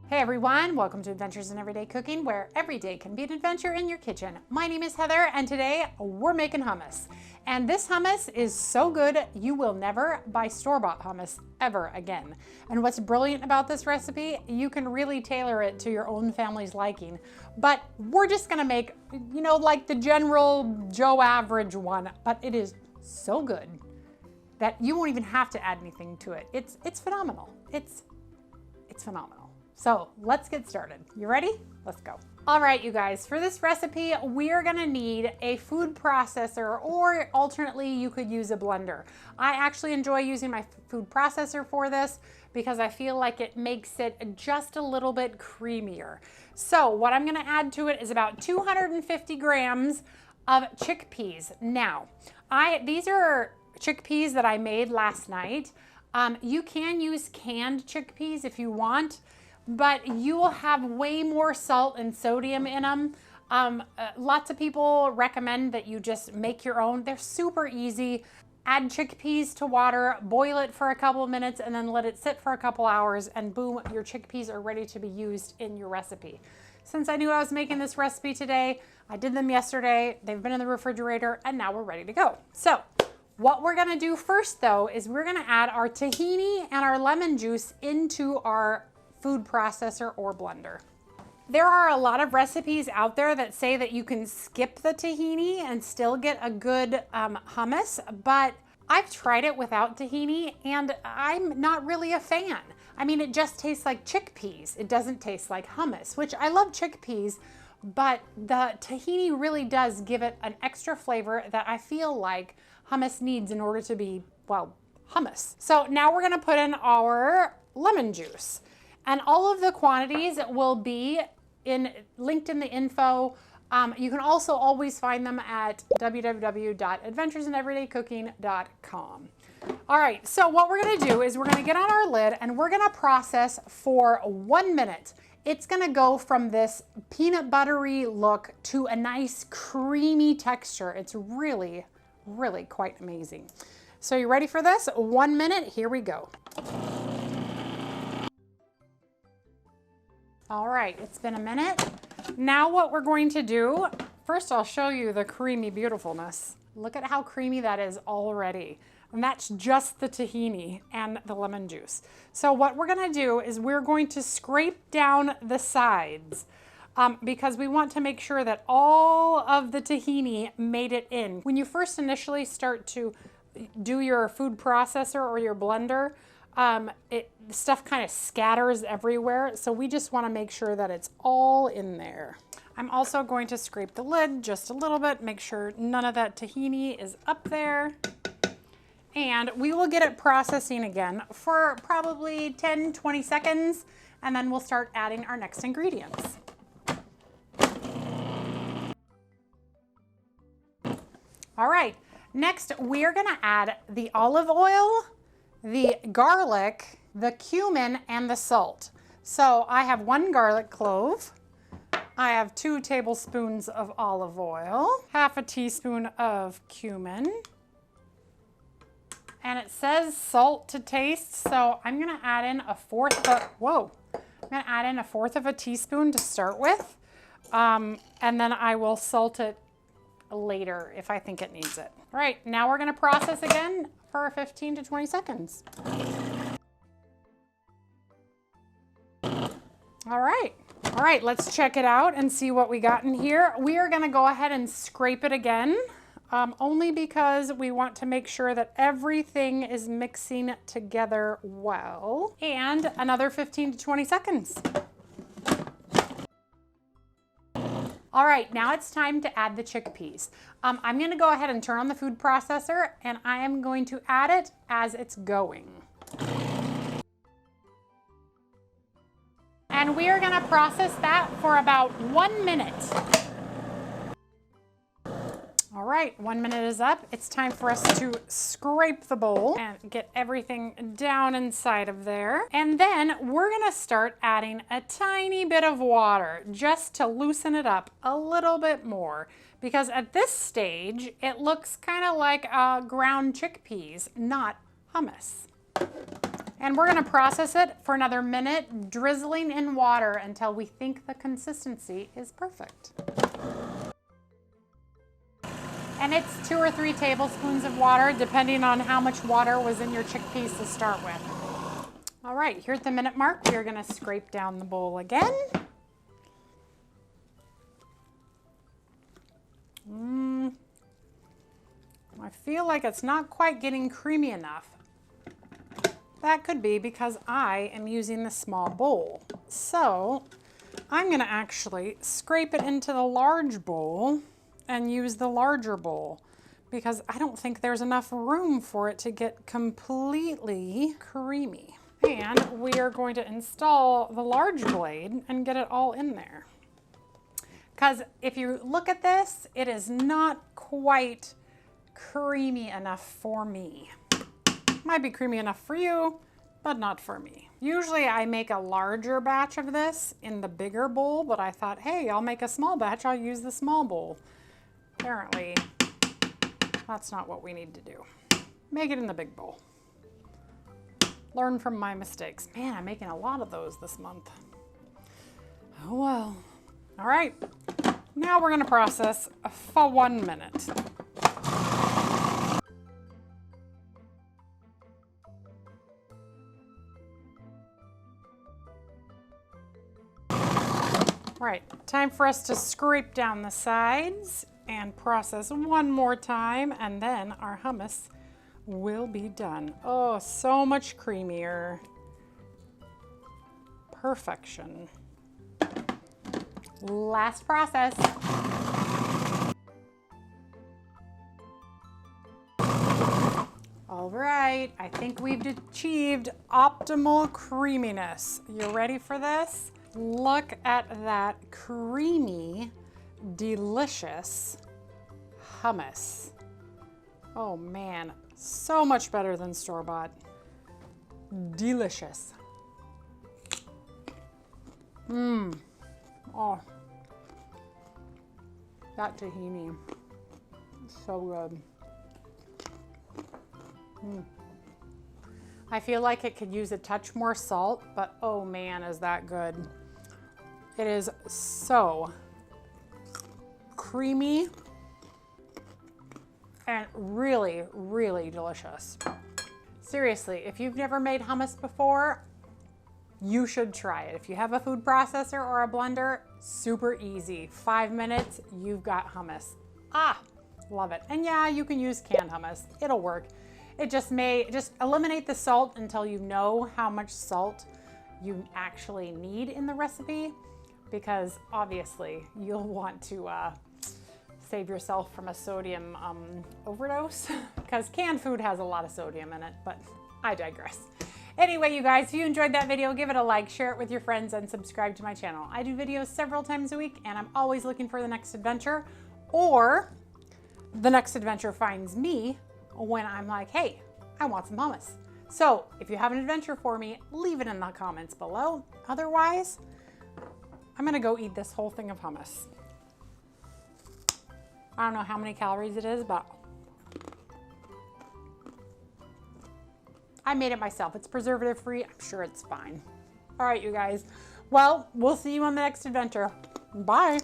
Hey everyone, welcome to Adventures in Everyday Cooking, where every day can be an adventure in your kitchen. My name is Heather, and today we're making hummus. And this hummus is so good, you will never buy store-bought hummus ever again. And what's brilliant about this recipe, you can really tailor it to your own family's liking. But we're just gonna make, like the general Joe average one, but it is so good that you won't even have to add anything to it. It's phenomenal. It's phenomenal. So let's get started. You ready? Let's go. All right, you guys, for this recipe, we're gonna need a food processor, or alternately, you could use a blender. I actually enjoy using my food processor for this because I feel like it makes it just a little bit creamier. So what I'm gonna add to it is about 250 grams of chickpeas. Now, these are chickpeas that I made last night. You can use canned chickpeas if you want, but you will have way more salt and sodium in them. Lots of people recommend that you just make your own. They're super easy. Add chickpeas to water, boil it for a couple of minutes, and then let it sit for a couple hours, and boom, your chickpeas are ready to be used in your recipe. Since I knew I was making this recipe today, I did them yesterday. They've been in the refrigerator, and now we're ready to go. So what we're gonna do first, though, is we're gonna add our tahini and our lemon juice into our food processor or blender. There are a lot of recipes out there that say that you can skip the tahini and still get a good hummus, but I've tried it without tahini and I'm not really a fan. I mean, it just tastes like chickpeas. It doesn't taste like hummus, which I love chickpeas, but the tahini really does give it an extra flavor that I feel like hummus needs in order to be, well, hummus. So now we're gonna put in our lemon juice. And all of the quantities will be linked in the info. You can also always find them at www.adventuresineverydaycooking.com. All right, so what we're gonna do is we're gonna get on our lid and we're gonna process for 1 minute. It's gonna go from this peanut buttery look to a nice creamy texture. It's really, really quite amazing. So you ready for this? 1 minute, here we go. All right, it's been a minute. Now what we're going to do, first I'll show you the creamy beautifulness. Look at how creamy that is already. And that's just the tahini and the lemon juice. So what we're gonna do is we're going to scrape down the sides because we want to make sure that all of the tahini made it in. When you first initially start to do your food processor or your blender, stuff kind of scatters everywhere, so we just want to make sure that it's all in there. I'm also going to scrape the lid just a little bit, make sure none of that tahini is up there, and we will get it processing again for probably 10-20 seconds, and then we'll start adding our next ingredients. All right, next we're gonna add the olive oil, the garlic, the cumin, and the salt. So I have 1 garlic clove. I have 2 tablespoons of olive oil, half a teaspoon of cumin, and it says salt to taste, so I'm gonna add in a fourth of a teaspoon to start with, and then I will salt it later if I think it needs it. All right, now we're gonna process again for 15 to 20 seconds. All right, let's check it out and see what we got in here. We are gonna go ahead and scrape it again, only because we want to make sure that everything is mixing together well. And another 15 to 20 seconds. All right, now it's time to add the chickpeas. I'm gonna go ahead and turn on the food processor, and I am going to add it as it's going. And we are gonna process that for about 1 minute. All right, 1 minute is up. It's time for us to scrape the bowl and get everything down inside of there. And then we're gonna start adding a tiny bit of water just to loosen it up a little bit more, because at this stage, it looks kind of like ground chickpeas, not hummus. And we're gonna process it for another minute, drizzling in water until we think the consistency is perfect. And it's 2 or 3 tablespoons of water, depending on how much water was in your chickpeas to start with. All right, here at the minute mark, we're gonna scrape down the bowl again. I feel like it's not quite getting creamy enough. That could be because I am using the small bowl. So I'm gonna actually scrape it into the large bowl and use the larger bowl because I don't think there's enough room for it to get completely creamy. And we are going to install the large blade and get it all in there. Because if you look at this, it is not quite creamy enough for me. Might be creamy enough for you, but not for me. Usually I make a larger batch of this in the bigger bowl, but I thought, hey, I'll make a small batch, I'll use the small bowl. Apparently, that's not what we need to do. Make it in the big bowl. Learn from my mistakes. Man, I'm making a lot of those this month. Oh well. All right, now we're gonna process for 1 minute. All right, time for us to scrape down the sides and process one more time, and then our hummus will be done. Oh, so much creamier. Perfection. Last process. All right, I think we've achieved optimal creaminess. You ready for this? Look at that creamy, delicious hummus. Oh man, so much better than store-bought. Delicious. Oh, that tahini, so good. I feel like it could use a touch more salt, but oh man, is that good. It is so creamy and really, really delicious. Seriously, if you've never made hummus before, you should try it. If you have a food processor or a blender, super easy. 5 minutes, you've got hummus. Ah, love it. And yeah, you can use canned hummus. It'll work. It just eliminate the salt until you know how much salt you actually need in the recipe, because obviously you'll want to save yourself from a sodium overdose, because canned food has a lot of sodium in it, but I digress. Anyway, you guys, if you enjoyed that video, give it a like, share it with your friends, and subscribe to my channel. I do videos several times a week, and I'm always looking for the next adventure, or the next adventure finds me when I'm like, hey, I want some hummus. So if you have an adventure for me, leave it in the comments below. Otherwise, I'm gonna go eat this whole thing of hummus. I don't know how many calories it is, but I made it myself. It's preservative free. I'm sure it's fine. All right, you guys. Well, we'll see you on the next adventure. Bye.